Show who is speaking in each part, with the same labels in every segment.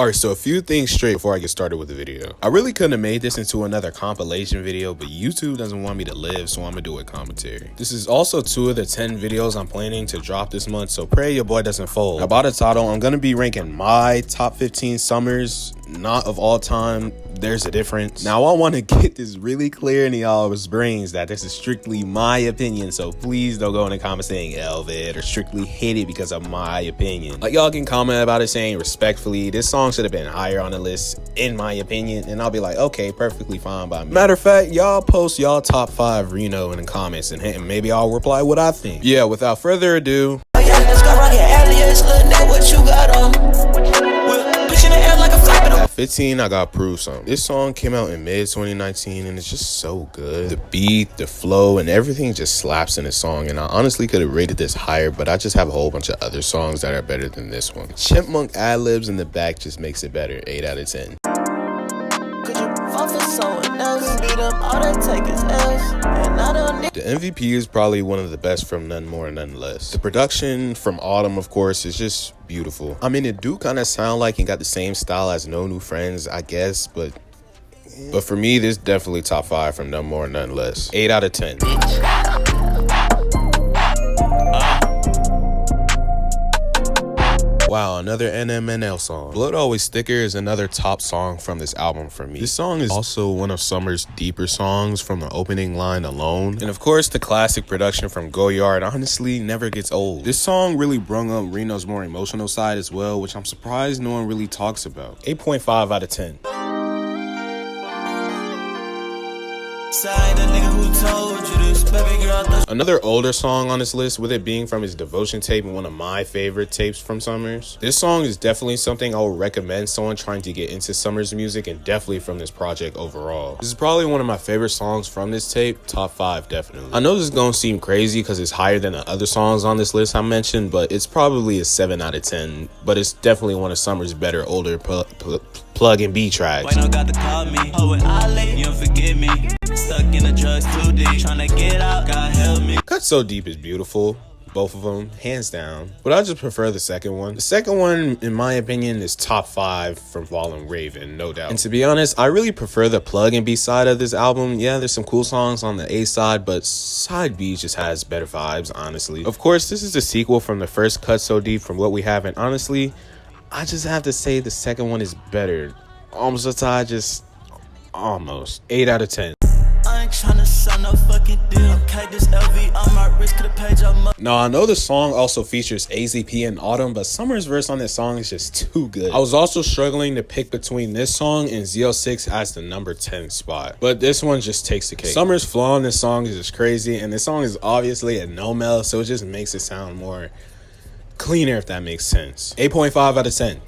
Speaker 1: Alright, so a few things straight before I get started with the video. I really couldn't have made this into another compilation video, but YouTube doesn't want me to live, so I'm gonna do a commentary. This is also 2 of the 10 videos I'm planning to drop this month, so pray your boy doesn't fold. Now, by the title, I'm gonna be ranking my top 15 summers, not of all time. There's a difference. Now, I want to get this really clear in y'all's brains that this is strictly my opinion, so please don't go in the comments saying Elvid or strictly hate it because of my opinion. Like, y'all can comment about it saying respectfully, this song should have been higher on the list in my opinion, and I'll be like, okay, perfectly fine by me. Matter of fact, y'all post y'all top 5 Reno in the comments and maybe I'll reply what I think. Yeah, without further ado, at 15, I got Prove Something. This song came out in mid-2019 and it's just so good. The beat, the flow, and everything just slaps in the song, and I honestly could have rated this higher, but I just have a whole bunch of other songs that are better than this one. Chipmunk ad-libs in the back just makes it better. 8 out of 10. The MVP is probably one of the best from None More None Less. The production from Autumn, of course, is just beautiful. I mean, it do kind of sound like it got the same style as No New Friends, I guess, but for me, this definitely top 5 from None More None Less. 8 out of 10. Wow, another NMNL song. Blood Always Thicker is another top song from this album for me. This song is also one of Summrs' deeper songs from the opening line alone. And of course, the classic production from Goyxrd honestly never gets old. This song really brung up Reno's more emotional side as well, which I'm surprised no one really talks about. 8.5 out of 10. Another older song on this list, with it being from his Devotion tape and one of my favorite tapes from Summrs. This song is definitely something I would recommend someone trying to get into Summrs music, and definitely from this project overall. This is probably one of my favorite songs from this tape, top 5 definitely. I know this is gonna seem crazy because it's higher than the other songs on this list I mentioned, but it's probably a 7 out of 10, but it's definitely one of Summrs' better older plug and B tracks. Stuck in the drugs too deep, trying to get out, God help me. Cut So Deep is beautiful, both of them, hands down, but I just prefer the second one. The second one, in my opinion, is top 5 from Fallen Raven, no doubt. And to be honest, I really prefer the plug and B side of this album. Yeah, there's some cool songs on the A side, but side B just has better vibes, honestly. Of course, this is the sequel from the first Cut So Deep from what we have, and honestly, I just have to say the second one is better. Almost a tie, just almost. 8 out of 10. Now, I know the song also features AZP and Autumn, but Summrs' verse on this song is just too good. I was also struggling to pick between this song and Z06 as the number 10 spot, but this one just takes the cake. Summrs' flow on this song is just crazy, and this song is obviously a no-mel, so it just makes it sound more cleaner, if that makes sense. 8.5 out of 10.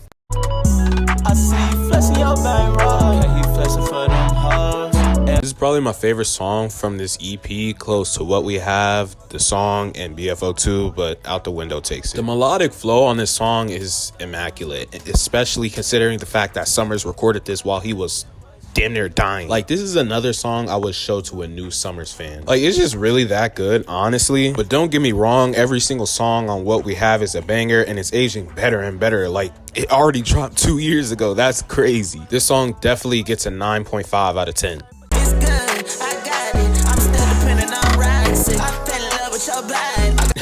Speaker 1: I see you flexing your bang rock. Yeah, he flexing for them hoes. This is probably my favorite song from this EP, close to What We Have, the song, and BFO2, but Out the Window takes it. The melodic flow on this song is immaculate, especially considering the fact that Summrs recorded this while he was damn near dying. Like, this is another song I would show to a new Summrs fan. Like, it's just really that good, honestly. But don't get me wrong, every single song on What We Have is a banger, and it's aging better and better. Like, it already dropped 2 years ago. That's crazy. This song definitely gets a 9.5 out of 10.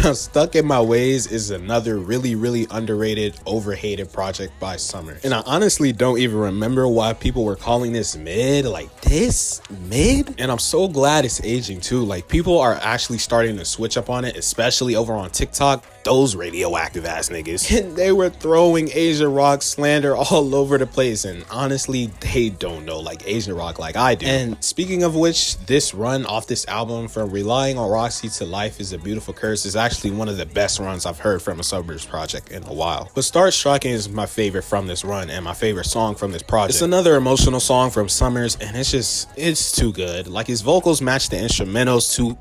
Speaker 1: Now, Stuck in My Ways is another really underrated, overhated project by Summrs. And I honestly don't even remember why people were calling this mid. Like, this mid? And I'm so glad it's aging too. Like, people are actually starting to switch up on it, especially over on TikTok. Those radioactive ass niggas. And they were throwing Asian rock slander all over the place. And honestly, they don't know like Asian rock like I do. And speaking of which, this run off this album, From Relying on Roxy to Life is a Beautiful Curse, is actually one of the best runs I've heard from a Summrs project in a while. But Start Striking is my favorite from this run and my favorite song from this project. It's another emotional song from Summrs, and it's too good. Like, his vocals match the instrumentals too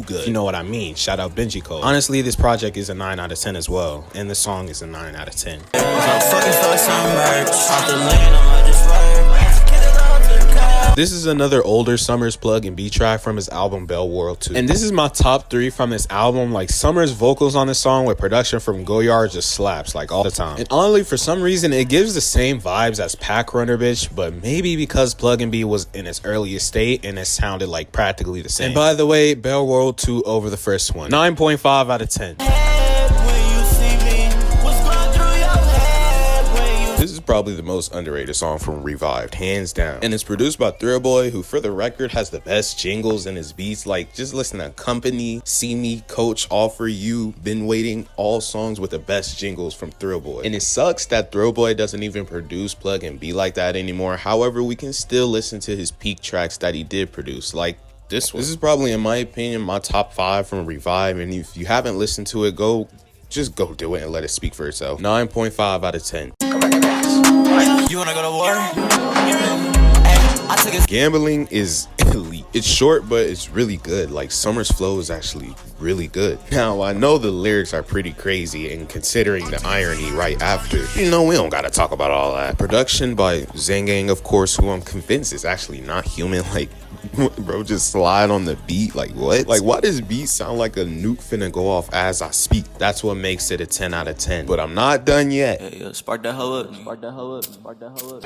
Speaker 1: good, you know what I mean. Shout out Benji Cole. Honestly, this project is a 9 out of 10 as well, and the song is a 9 out of 10. This is another older Summrs plug and B track from his album Bell World 2. And this is my top 3 from this album. Like, Summrs vocals on this song with production from Goyxrd just slaps like all the time. And honestly, for some reason, it gives the same vibes as Pack Runner Bitch, but maybe because Plug and B was in its earliest state and it sounded like practically the same. And by the way, Bell World 2 over the first one. 9.5 out of 10. This is probably the most underrated song from Revived, hands down. And it's produced by Thrill Boy, who for the record has the best jingles in his beats. Like, just listen to Company, See Me, Coach, All For You, Been Waiting, all songs with the best jingles from Thrill Boy. And it sucks that Thrill Boy doesn't even produce Plug and Be like that anymore. However, we can still listen to his peak tracks that he did produce, like this one. This is probably, in my opinion, my top 5 from Revive. And if you haven't listened to it, just go do it and let it speak for itself. 9.5 out of 10.
Speaker 2: You wanna go to war?
Speaker 1: Gambling is elite. It's short, but it's really good. Like, Summrs' flow is actually really good. Now, I know the lyrics are pretty crazy, and considering the irony right after, we don't gotta talk about all that. Production by Zangang, of course, who I'm convinced is actually not human. Like, bro, just slide on the beat. Like, what? Like, why does beat sound like a nuke finna go off as I speak? That's what makes it a 10 out of 10. But I'm not done yet.
Speaker 2: Yeah, spark that hoe up. Spark that hoe up. Spark that hoe up.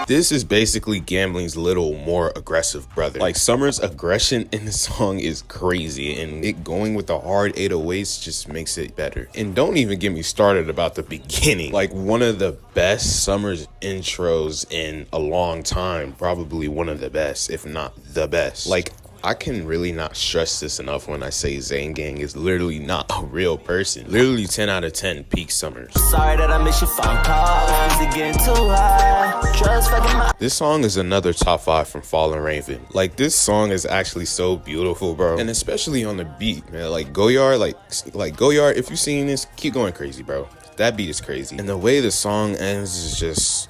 Speaker 1: This is basically Gambling's little more aggressive brother. Like, Summrs' aggression in the song is crazy, and it going with the hard 808s just makes it better. And don't even get me started about the beginning. Like, one of the best Summrs intros in a long time, probably one of the best, if not the best. Like, I can really not stress this enough when I say Zangang is literally not a real person. Literally 10 out of 10 peak Summrs.
Speaker 2: Sorry that I miss your phone calls. Is it getting too high? Trust fucking my.
Speaker 1: This song is another top 5 from Fallen Raven. Like, this song is actually so beautiful, bro. And especially on the beat, man. Like, Goyxrd, like Goyxrd, if you've seen this, keep going crazy, bro. That beat is crazy. And the way the song ends is just...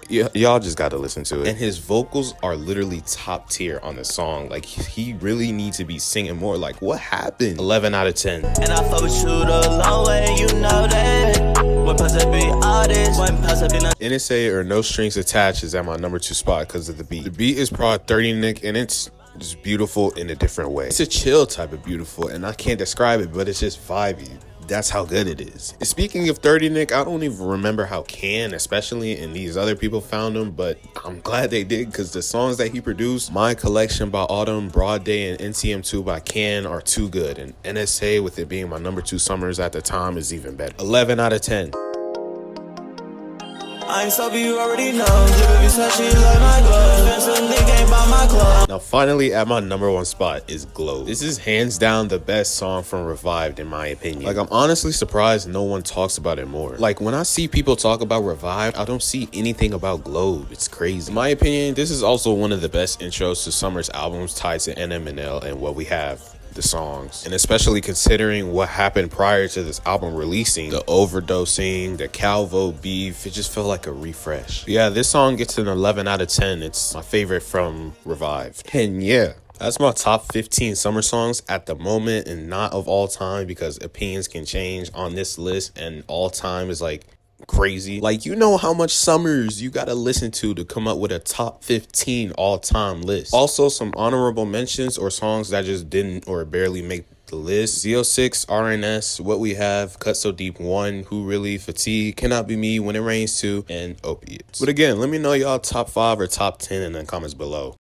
Speaker 1: y'all just gotta listen to it. And his vocals are literally top tier on the song. Like, he really needs to be singing more. Like, what happened? 11 out of 10.
Speaker 2: And I fuck with you the long way, you know that. One plus up be artist, one plus up be no.
Speaker 1: NSA or No Strings Attached is at my number 2 spot because of the beat. The beat is Prod 30 Nick, and it's just beautiful in a different way. It's a chill type of beautiful, and I can't describe it, but it's just vibey. That's how good it is. And speaking of 30 Nick, I don't even remember how Can, especially, and these other people found him, but I'm glad they did, because the songs that he produced, My Collection by Autumn, Broad Day, and NTM2 by Can are too good. And NSA, with it being my number 2 Summrs at the time, is even better. 11 out of 10.
Speaker 2: I ain't sober, you already know. Baby said she like my glove. Spencer Nick ain't buy my clothes.
Speaker 1: Now, finally, at my number 1 spot is Glow. This is hands down the best song from Revived, in my opinion. Like, I'm honestly surprised no one talks about it more. Like, when I see people talk about Revived, I don't see anything about Glow. It's crazy. In my opinion, this is also one of the best intros to Summrs albums tied to NMNL and what we have. The songs, and especially considering what happened prior to this album releasing, the overdosing, the Calvo beef, it just felt like a refresh. But yeah, this song gets an 11 out of 10. It's my favorite from Revived. And yeah, that's my top 15 Summrs songs at the moment, and not of all time, because opinions can change on this list, and all time is like crazy. Like, you know how much Summrs you gotta listen to come up with a top 15 all-time list. Also, some honorable mentions or songs that just didn't or barely make the list: Z06, RNS, What We Have, Cut So Deep 1, Who Really, Fatigue, Cannot Be Me, When It Rains 2, and Opiates. But again, let me know y'all top 5 or top 10 in the comments below.